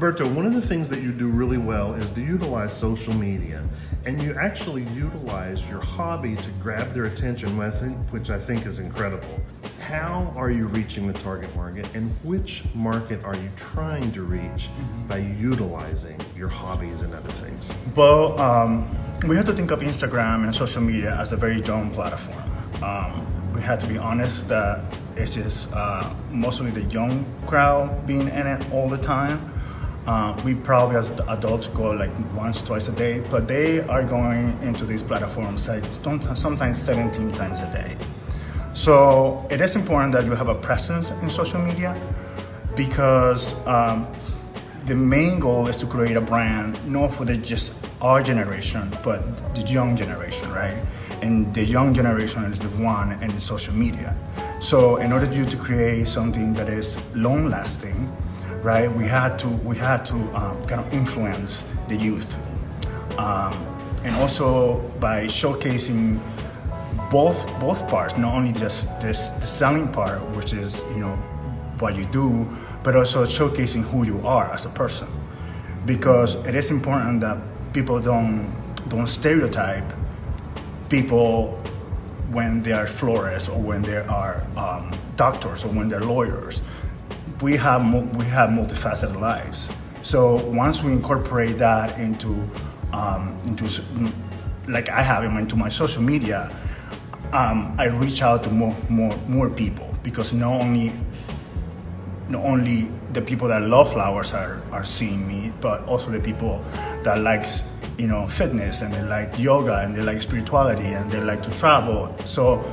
Roberto, one of the things that you do really well is to utilize social media, and you actually utilize your hobby to grab their attention, which I think is incredible. How are you reaching the target market, and which market are you trying to reach by utilizing your hobbies and other things? Well, we have to think of Instagram and social media as a very young platform. We have to be honest that it's just mostly the young crowd being in it all the time. We probably as adults go like once, twice a day, but they are going into these platforms like sometimes 17 times a day. So it is important that you have a presence in social media because the main goal is to create a brand, not for just our generation, but the young generation, right? And the young generation is the one in the social media. So in order to create something that is long-lasting, right? We had to kind of influence the youth, and also by showcasing both parts, not only just the selling part, which is what you do, but also showcasing who you are as a person, because it is important that people don't stereotype people when they are florists or when they are doctors or when they're lawyers. We have multifaceted lives. So once we incorporate that into like I have into my social media, I reach out to more people, because not only the people that love flowers are seeing me, but also the people that likes fitness, and they like yoga, and they like spirituality, and they like to travel. So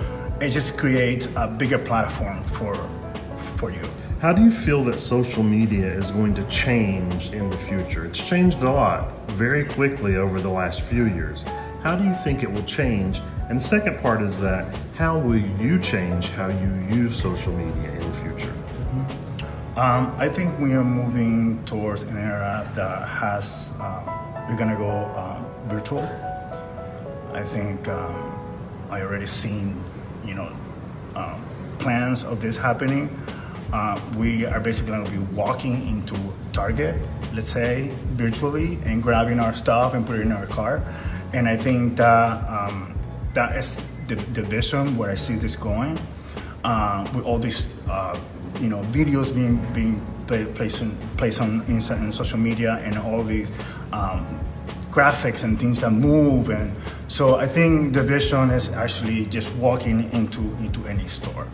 it just creates a bigger platform for you. How do you feel that social media is going to change in the future? It's changed a lot very quickly over the last few years. How do you think it will change? And the second part is that, how will you change how you use social media in the future? I think we are moving towards an era that has, we're gonna go virtual. I think I already seen, plans of this happening. We are basically going to be walking into Target, let's say, virtually, and grabbing our stuff and putting it in our car. And I think that that is the vision where I see this going, with all these videos being placed on social media, and all these graphics and things that move. And so I think the vision is actually just walking into any store.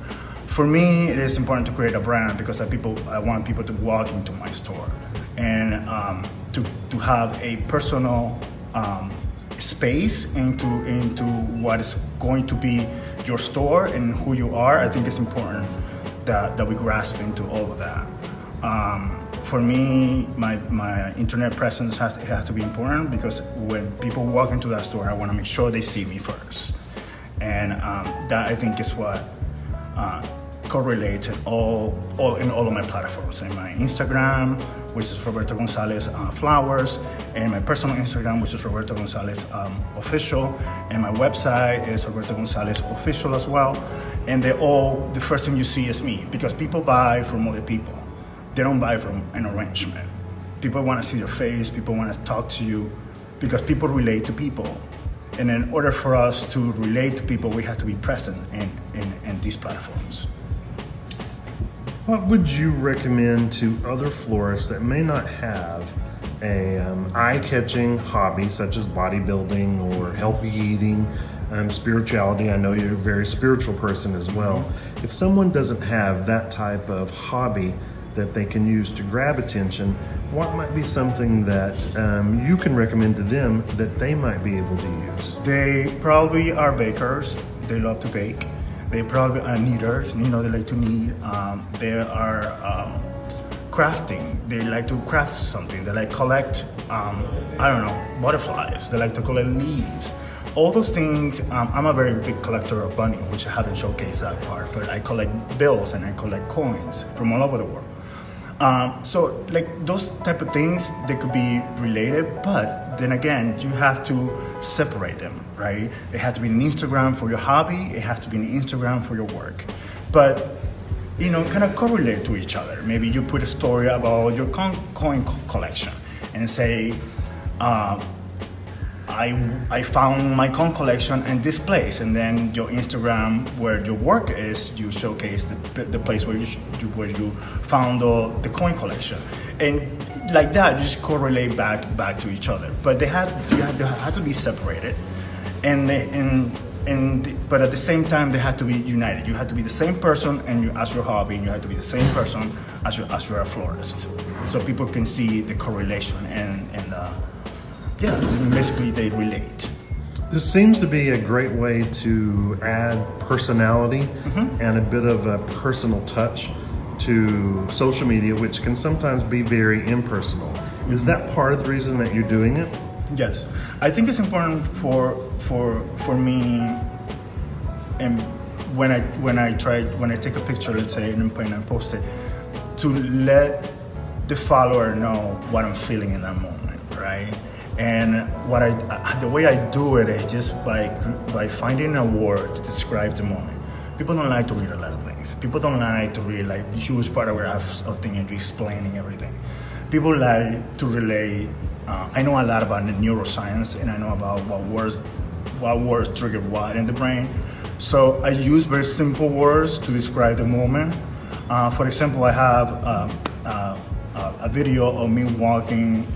For me, it is important to create a brand because I want people to walk into my store, and to have a personal space into what is going to be your store and who you are. I think it's important that we grasp into all of that. For me, my internet presence has to be important, because when people walk into that store, I want to make sure they see me first, and that I think is what correlated all in all of my platforms. In my Instagram, which is Roberto Gonzalez Flowers, and my personal Instagram, which is Roberto Gonzalez Official, and my website is Roberto Gonzalez Official as well. And the first thing you see is me, because people buy from other people. They don't buy from an arrangement. People want to see your face, people want to talk to you, because people relate to people. And in order for us to relate to people, we have to be present in these platforms. What would you recommend to other florists that may not have a eye-catching hobby such as bodybuilding or healthy eating, spirituality? I know you're a very spiritual person as well. If someone doesn't have that type of hobby that they can use to grab attention, what might be something that you can recommend to them that they might be able to use? They probably are bakers. They love to bake. They probably are kneaders, they like to knead. They are crafting. They like to craft something. They like collect, butterflies. They like to collect leaves. All those things. I'm a very big collector of money, which I haven't showcased that part, but I collect bills and I collect coins from all over the world. So like those type of things, they could be related, but then again, you have to separate them, right? It has to be an Instagram for your hobby. It has to be an Instagram for your work. But kind of correlate to each other. Maybe you put a story about your coin collection and say, I found my coin collection in this place, and then your Instagram where your work is, you showcase the place where you found the coin collection, and like that you just correlate back to each other. But they had to be separated, but at the same time they had to be united. You had to be the same person as your hobby, and you had to be the same person as you're a florist, so people can see the correlation and basically they relate. This seems to be a great way to add personality and a bit of a personal touch to social media, which can sometimes be very impersonal. Is that part of the reason that you're doing it? Yes, I think it's important for me, and when I take a picture, let's say, and I post it, to let the follower know what I'm feeling in that moment, right? And the way I do it is just by finding a word to describe the moment. People don't like to read a lot of things. People don't like to read like huge paragraphs of things and explaining everything. People like to relate. I know a lot about the neuroscience, and I know about what words trigger what in the brain. So I use very simple words to describe the moment. For example, I have a video of me walking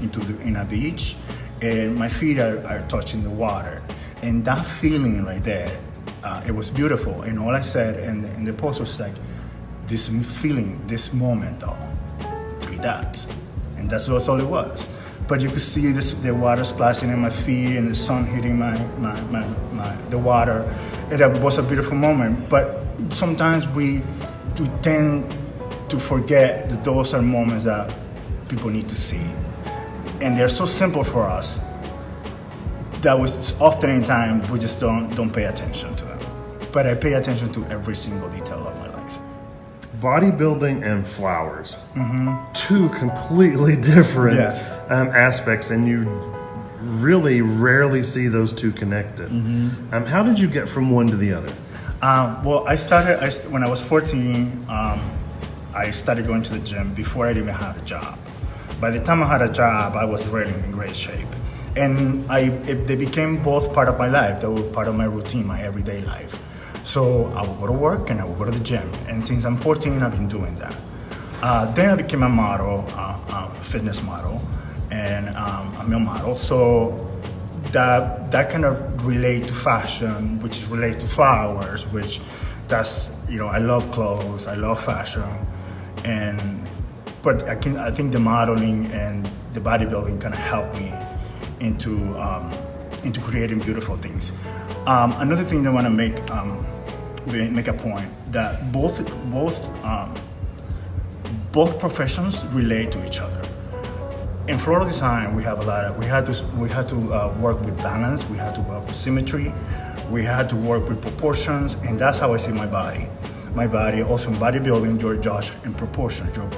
in a beach, and my feet are touching the water, and that feeling right there, it was beautiful. And all I said in the post was like, this feeling, this moment, though, be that, and that's all it was. But you could see the water splashing in my feet and the sun hitting the water. It was a beautiful moment. But sometimes we tend to forget that those are moments that people need to see. And they're so simple for us that was often in time we just don't pay attention to them. But I pay attention to every single detail of my life. Bodybuilding and flowers, two completely different aspects, and you really rarely see those two connected. How did you get from one to the other? Well, when I was 14. I started going to the gym before I even had a job. By the time I had a job, I was really in great shape. And they became both part of my life. They were part of my routine, my everyday life. So I would go to work and I would go to the gym. And since I'm 14, I've been doing that. Then I became a model, fitness model, and a male model. So that kind of relate to fashion, which is related to flowers, which that's, I love clothes, I love fashion. But I think the modeling and the bodybuilding kind of helped me into creating beautiful things. Another thing I want to make a point that both professions relate to each other. In floral design, we had to work with balance, we had to work with symmetry, we had to work with proportions, and that's how I see my body. My body, also in bodybuilding, you're judged in proportions, you're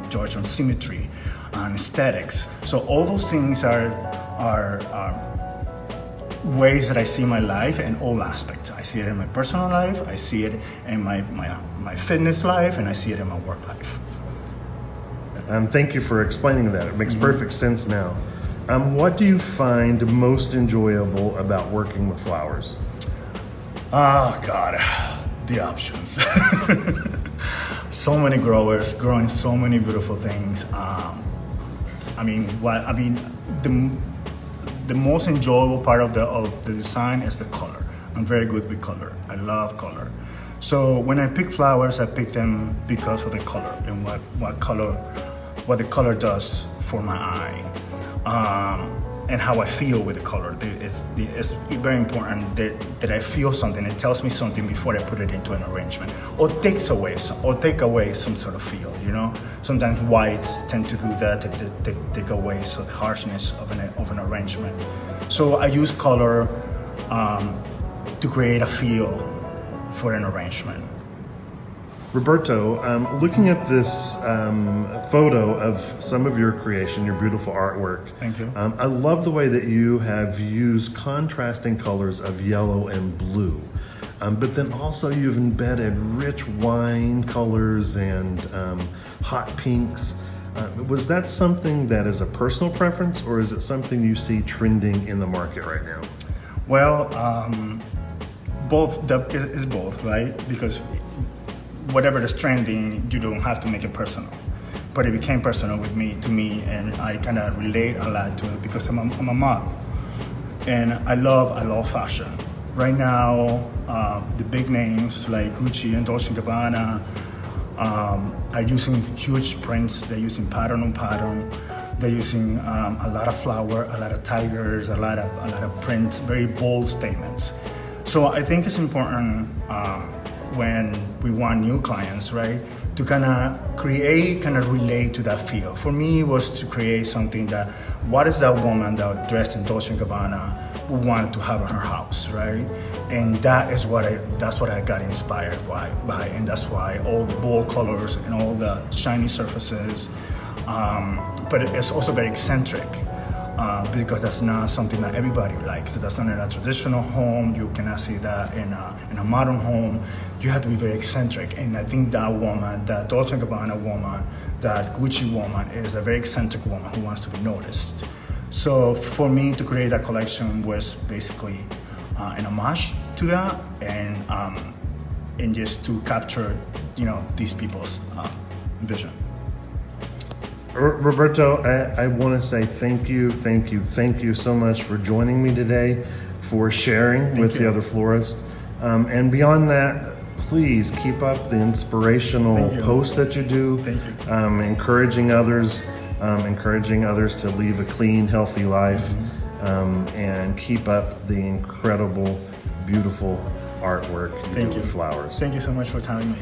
judged on symmetry, on aesthetics. So all those things are ways that I see my life in all aspects. I see it in my personal life, I see it in my fitness life, and I see it in my work life. Thank you for explaining that. It makes perfect sense now. What do you find most enjoyable about working with flowers? Oh God, the options. So many growers growing so many beautiful things. The most enjoyable part of the design is the color. I'm very good with color. I love color. So when I pick flowers, I pick them because of the color and what the color does for my eye, and how I feel with the color. It's very important that I feel something. It tells me something before I put it into an arrangement, or take away some sort of feel. Sometimes whites tend to do that. They take away the harshness of an arrangement. So I use color to create a feel for an arrangement. Roberto, looking at this photo of some of your creation, your beautiful artwork. Thank you. I love the way that you have used contrasting colors of yellow and blue. but then also you've embedded rich wine colors and hot pinks. Was that something that is a personal preference, or is it something you see trending in the market right now? Well, it's both, right? Because whatever is trending, you don't have to make it personal. But it became personal to me, and I kind of relate a lot to it because I'm a model, and I love fashion. Right now, the big names like Gucci and Dolce & Gabbana are using huge prints. They're using pattern on pattern. They're using a lot of flower, a lot of tigers, a lot of prints, very bold statements. So I think it's important when we want new clients, right, to kind of relate to that feel. For me, it was to create something that, what is that woman that dressed in Dolce & Gabbana would want to have in her house, right? And that's what I got inspired by, and that's why all the bold colors and all the shiny surfaces, but it's also very eccentric. Because that's not something that everybody likes. That's not in a traditional home. You cannot see that in a modern home. You have to be very eccentric. And I think that woman, that Dolce & Gabbana woman, that Gucci woman, is a very eccentric woman who wants to be noticed. So for me to create that collection was basically an homage to that, and just to capture, these people's vision. Roberto, I want to say thank you so much for joining me today, for sharing with the other florists. And beyond that, please keep up the inspirational posts that you do. Thank you. Encouraging others to lead a clean, healthy life, and keep up the incredible, beautiful artwork you do with flowers. Thank you so much for telling me.